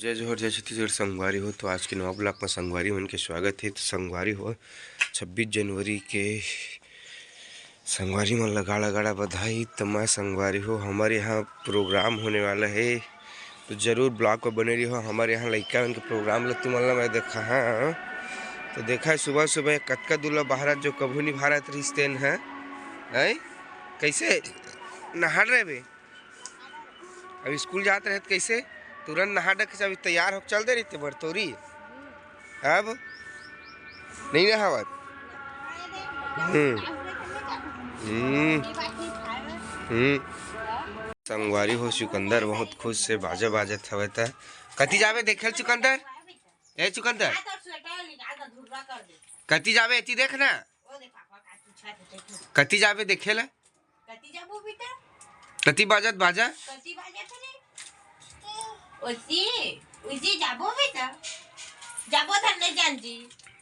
जय जोहर जय छत्तीसगढ़ संगवारी हो। तो आज के नवा ब्लॉग में संगवारी मन के स्वागत है। तो संगवारी हो 26 जनवरी के संगवारी मन लगाड़ा गाड़ा बधाई। तो मैं संगवारी हो हमारे यहाँ प्रोग्राम होने वाला है, तो जरूर ब्लॉग को बने रही हो। हमारे यहाँ लड़का उनके प्रोग्राम ल तुम मैं देखा हाँ। तो देखा है सुबह सुबह कतका दूल्हा भारत जो कभू नहीं भारत रिश्तेन है कैसे नहा रहे बे। अभी स्कूल जाते रहे कैसे तुरंत नहा डक से अभी तैयार हो चल दे रही थे बरतौरी। अब नहीं नहावत। संगवारी हो चुकंदर बहुत खुश से बाजा बाजत हवे। त कति जावे देखे चुकंदर ए चुकंदर कति जावे एती देखना कति जावे देखेला कति बाजत बाजा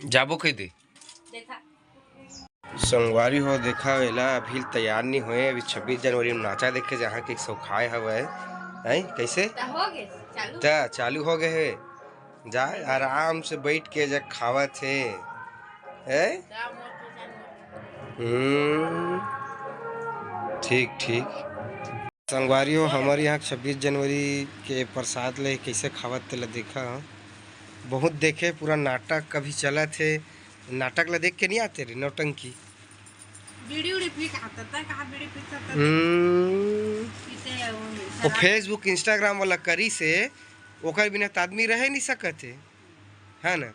जाबो कह दे संगवारी हो देखा वेला अभी तैयार नहीं हुए। अभी 26 जनवरी में नाचा देखे जहाँ के सौखाए हवे है कैसे चालू हो गए है। जा आराम से बैठ के जब खावा थे ठीक ठीक। संगवारी हो हमारे यहाँ 26 जनवरी के प्रसाद ले कैसे खावत थे देखा बहुत देखे। पूरा नाटक कभी चला थे नाटक ला देख के नहीं आते रे नौटंकी वो फेसबुक इंस्टाग्राम वाला करी से ओकर बिना तो आदमी रह नहीं सकते है ना।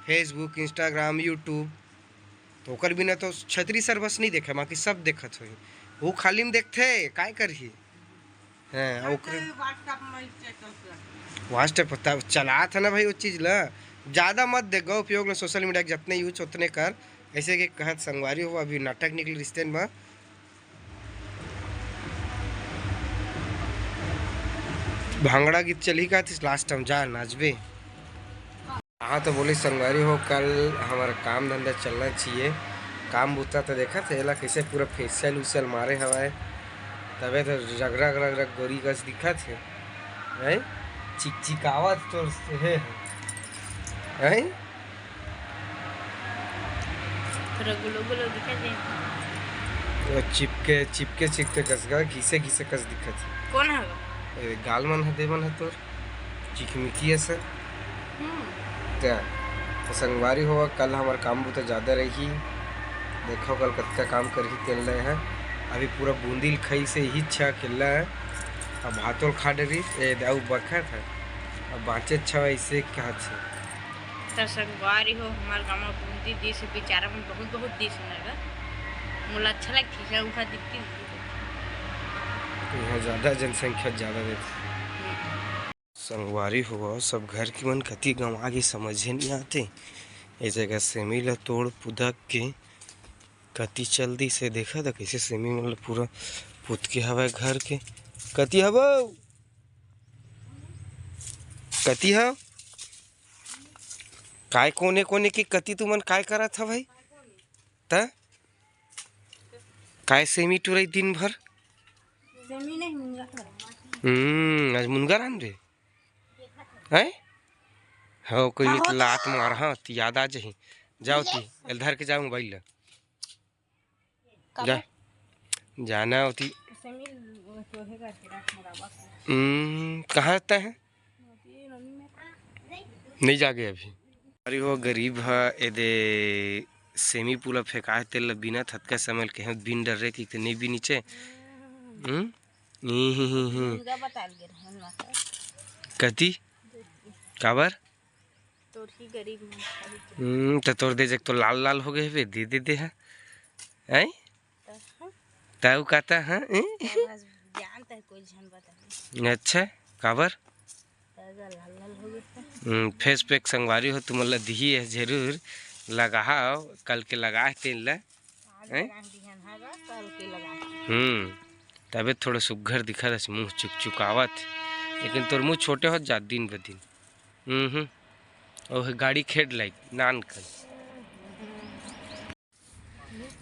फेसबुक इंस्टाग्राम यूट्यूब तो ओकर बिना तो छतरी सर बस नहीं देखे बाकी सब देखत हो। वो खाली में देखते काय करही है व्हाट्सएप चला था ना भाई वो चीज़ ला ज़्यादा मत देखो उपयोग ला सोशल मीडिया के जितने यूज उतने कर। ऐसे कि कहत संगवारी हो अभी नाटक निकली रिश्ते में भांगड़ा गीत चली का थी लास्ट टाइम जा नाचबे। हाँ तो बोले संगवारी हो कल हमारा काम धंधा चलना चाहिए। काम बूता तो देखा थे एला कैसे पूरा फेशियल उसियल मारे हवाए तबे तो रगरग रगरग गोरी कस दिखा थे चिकचिकावत तो है चिपके चिपके चिपके कस गा घिसे घिसे कस दिखा थे। कौन है गाल मन है देवन है तोर चिकमिकी है सर क्या संगवारी हो कल हमार काम बहुत ज़्यादा रही। देखो कल कत्का काम कर ही तेल रहे हैं। अभी पूरा बूंदी खई से ही अच्छा खेल है। अब भातोल खा डरी दाऊ बखा था अब बाँचे अच्छा ऐसे क्या तो संगवारी हो हमारे गाँव में बूंदी दी से बेचारा में बहुत बहुत दी सुनेगा मुला अच्छा लगती है उखा दिखती यहाँ ज़्यादा जनसंख्या ज़्यादा देती संगवारी हुआ सब घर की मन कति गाँव आगे समझे नहीं आते। ये जगह सेमी ला तोड़ पुदक के कति चल्दी से देखा था कैसे सेमी मतलब पूरा पुत के हवा घर के कति हवा कति है काय कोने कोने की कति तुमन काय करा था भाई त काय सेमी टुरई दिन भर सेमी नहीं मुंगा आज मुनगा रान रे है हो कोई निक लात मार हाँ ती याद आ जाही जाओ ती एल धर के जाओ मोबाइल ला जा जाना होती कहाँ रहता है नहीं जागे अभी। अरे वो गरीब है एदे सेमी पूरा फेंका तेल बिना थतका समल के बिन डर रहे कि नहीं भी नीचे कति काबर तो तोड़ दे जग तो लाल लाल हो गए दे दे दे है ताऊ कहता है अच्छा काबर फेस पैक संगवारी हो तुम दी है जरूर लगाओ कल के लगाए तेल ला तबे थोड़ा सुघर दिखा मुँह चुकचुकावत लेकिन तोर मुँह छोटे हो जा दिन ब दिन और गाड़ी खेड लाइक नान कर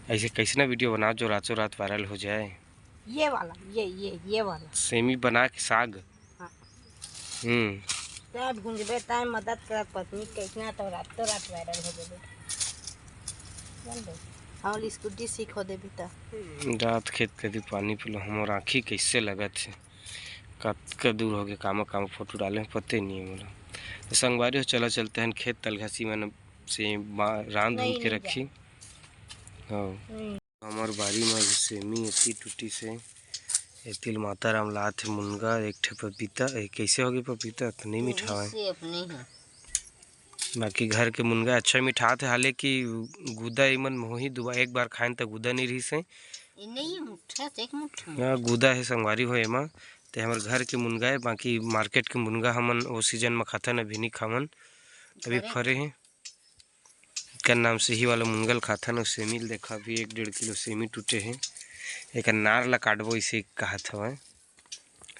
ऐसे कैसे ना वीडियो बनाओ जो रातों रात वायरल हो जाए। ये वाला ये वाला सेमी बना के साग हाँ। क्या भूंजबे ताय मदद कर पत्नी कैसना तो रात वायरल हो जेबे जान दे और स्कूटी सीख हो देबी त रात खेत कदी पानी पिलो हमार आँखी कैसे लगत है कतका दूर हो गए काम फोटो डाले पते नहीं है मोला। तो संगवारी हो चला चलते हैं खेत तलघसी मन से रांध धूंध के रखी। हाँ हमार बारी में सेमी एती टूटी से एतिल माता राम लात है मुनगा एक ठे पपीता कैसे हो गए पपीता तो नहीं मीठा है बाकी घर के मुनगा अच्छा मीठा थे हालांकि गुदा इमन मोही दुबा एक बार खाएं तो गुदा नहीं रही से गुदा है संगवारी हो एमा ते हमारे घर के मुनगा है बाकी मार्केट के मुनगा हमन वो सीजन में खाता न भी नहीं खावन अभी फरे हैं क्या नाम से ही वाला मुनगल खाता न सेमी देखा भी 1-1.5 किलो सेमी टूटे हैं एक नार ला काटबो इसे कहा था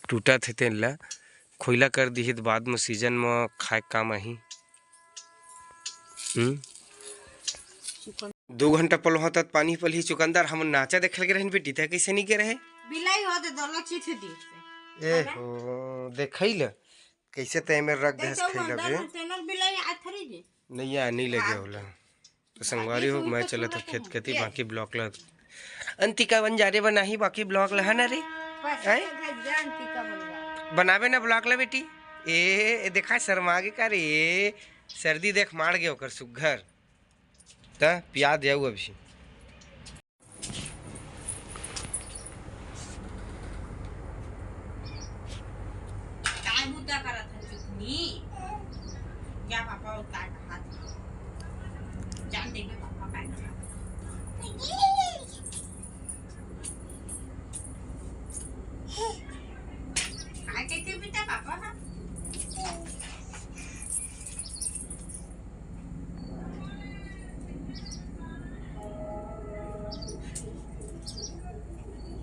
टूटा थे तेन ला खोइला कर दी तो बाद में सीजन में खाए काम आही 2 घंटा पल होता पानी पल ही चुकंदर हम नाचा देख लगे रहन बेटी था कैसे नहीं के रहे बिलाई हो दे दला चीज दी ए हो देखैल कैसे ते में रख दे खैला बे तेनर बिलाई आथरी जे नहीं लगे होला तो संगवारी हो मैं चला था खेत खेती बाकी ब्लॉक ला अंतिका बंजारे बनाही बाकी ब्लॉक ला है ना रे बनावे ना ब्लॉक ला बेटी ए देखा शर्मा के का रे सर्दी देख मार गए ओकर सुघर ता प्याज जाऊ अभी काय मुद्दा करत है चुकनी क्या पापा और काय कहा जान देंगे पापा काय कहा काय कहते बेटा पापा ना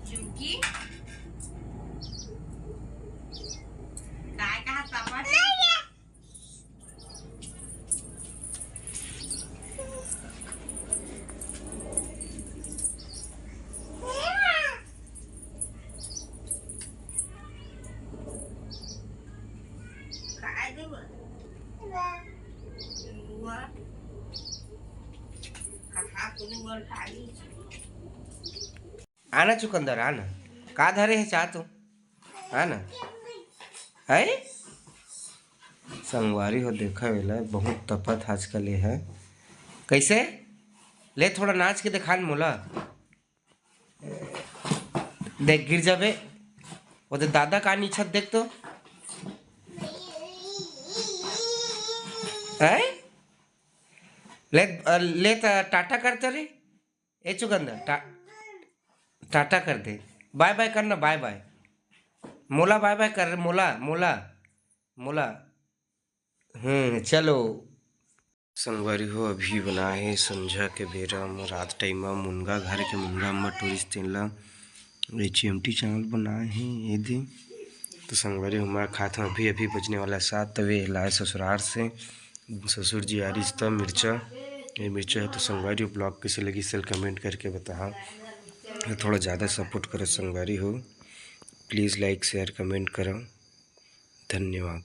चुमकी काय कहा पापा काय दे बुआ कहा तूने बोल टाली आना चुकंदर आना का धरे है चाह तू आना है संगवारी हो देखा वेला बहुत तपत आजकल ये है कैसे ले थोड़ा नाच के दिखा मोला देख गिर जाबे वो तो दादा का नीचे देख तो है ले टाटा करते रे ए चुकंदर टाटा कर दे बाय बाय करना बाय बाय मोला बाय बाय कर मोला मोला मोला चलो संगवारी हो अभी बनाए संझा के बेरा में रात टाइम में मुनगा घर के मुनगा में टूरिस्ट तेला चिमटी चावल बनाए हैं ये दी तो संगवारी हमारा खाता अभी बजने वाला 7 तवे लाए ससुराल से ससुर जी आ रही तब मिर्चा ये मिर्चा है तो संगवारी ब्लॉग कैसे लगी सेल कमेंट करके बता थोड़ा ज़्यादा सपोर्ट करो संगवारी हो प्लीज़ लाइक शेयर कमेंट करो धन्यवाद।